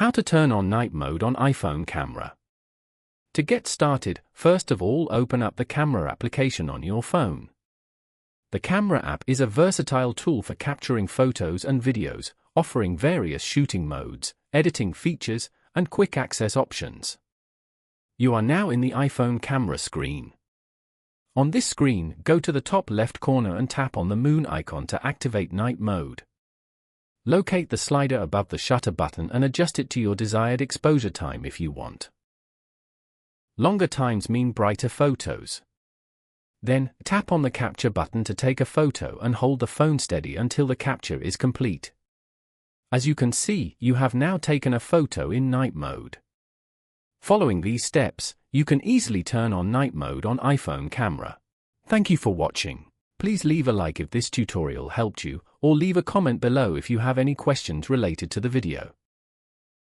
How to turn on night mode on iPhone camera. To get started, first of all open up the camera application on your phone. The camera app is a versatile tool for capturing photos and videos, offering various shooting modes, editing features, and quick access options. You are now in the iPhone camera screen. On this screen, go to the top left corner and tap on the moon icon to activate night mode. Locate the slider above the shutter button and adjust it to your desired exposure time if you want. Longer times mean brighter photos. Then, tap on the capture button to take a photo and hold the phone steady until the capture is complete. As you can see, you have now taken a photo in night mode. Following these steps, you can easily turn on night mode on iPhone camera. Thank you for watching. Please leave a like if this tutorial helped you, or leave a comment below if you have any questions related to the video.